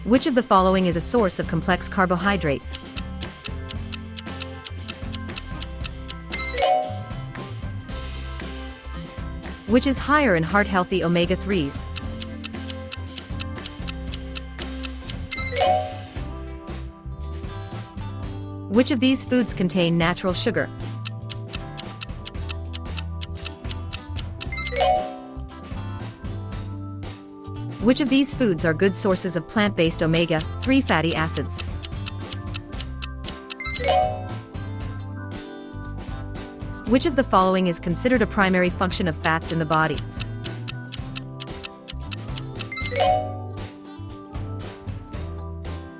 Which of the following is a source of complex carbohydrates? Which is higher in heart-healthy omega-3s? Which of these foods contain natural sugar? Which of these foods are good sources of plant-based omega-3 fatty acids? Which of the following is considered a primary function of fats in the body?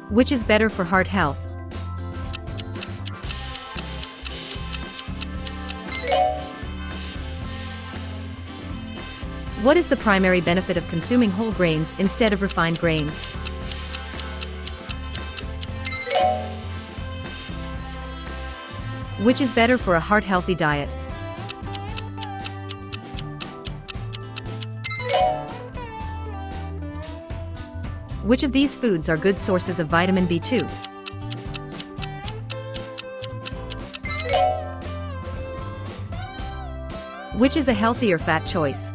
Which is better for heart health? What is the primary benefit of consuming whole grains instead of refined grains? Which is better for a heart-healthy diet? Which of these foods are good sources of vitamin B2? Which is a healthier fat choice?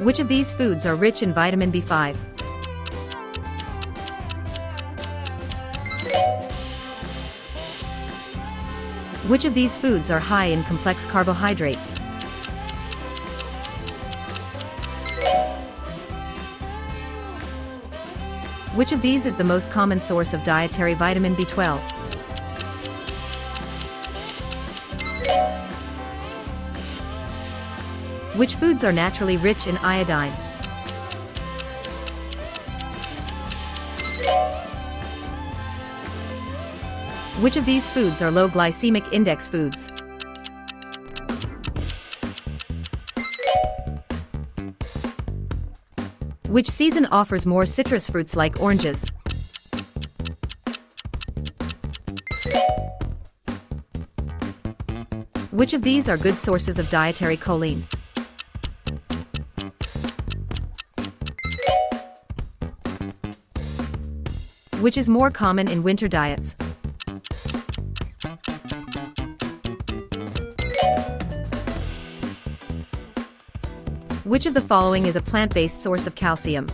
Which of these foods are rich in vitamin B5? Which of these foods are high in complex carbohydrates? Which of these is the most common source of dietary vitamin B12? Which foods are naturally rich in iodine? Which of these foods are low glycemic index foods? Which season offers more citrus fruits like oranges? Which of these are good sources of dietary choline? Which is more common in winter diets? Which of the following is a plant-based source of calcium?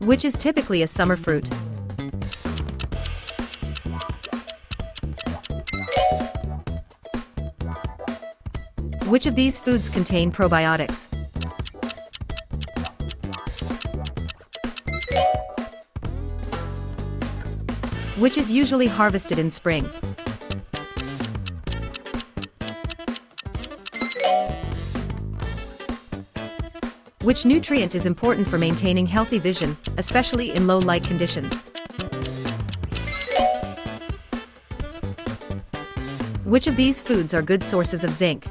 Which is typically a summer fruit? Which of these foods contain probiotics? Which is usually harvested in spring? Which nutrient is important for maintaining healthy vision, especially in low light conditions? Which of these foods are good sources of zinc?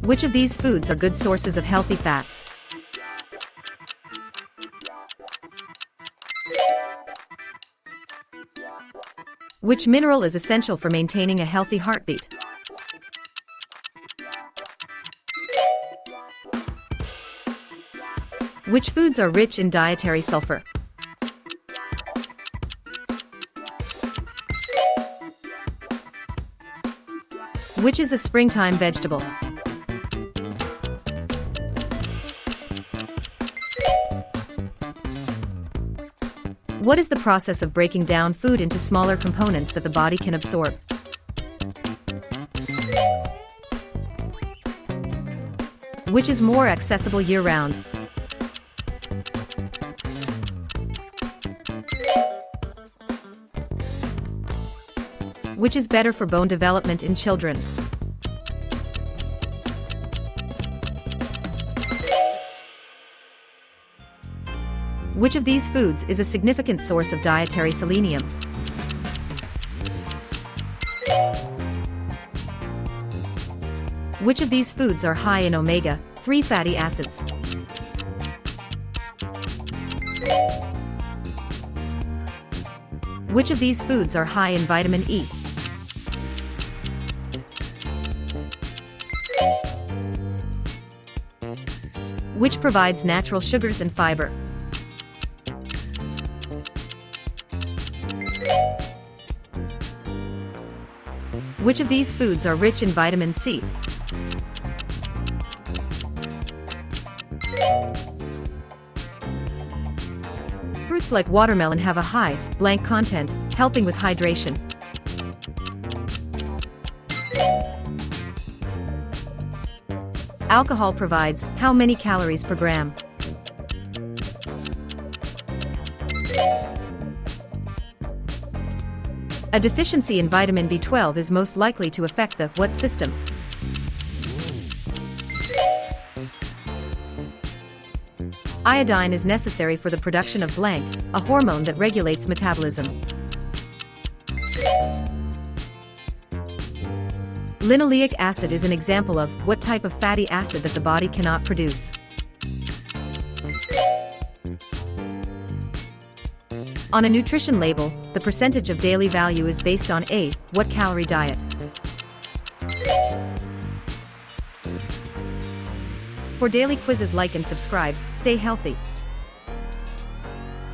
Which of these foods are good sources of healthy fats? Which mineral is essential for maintaining a healthy heartbeat? Which foods are rich in dietary sulfur? Which is a springtime vegetable? What is the process of breaking down food into smaller components that the body can absorb? Which is more accessible year-round? Which is better for bone development in children? Which of these foods is a significant source of dietary selenium? Which of these foods are high in omega 3 fatty acids. Which of these foods are high in vitamin E? Which provides natural sugars and fiber? Which of these foods are rich in vitamin C? Fruits like watermelon have a high, blank content, helping with hydration. Alcohol provides how many calories per gram? A deficiency in vitamin B12 is most likely to affect the what system? Iodine is necessary for the production of blank, a hormone that regulates metabolism. Linoleic acid is an example of what type of fatty acid that the body cannot produce. On a nutrition label, the percentage of daily value is based on a what calorie diet. For daily quizzes, like and subscribe. Stay healthy.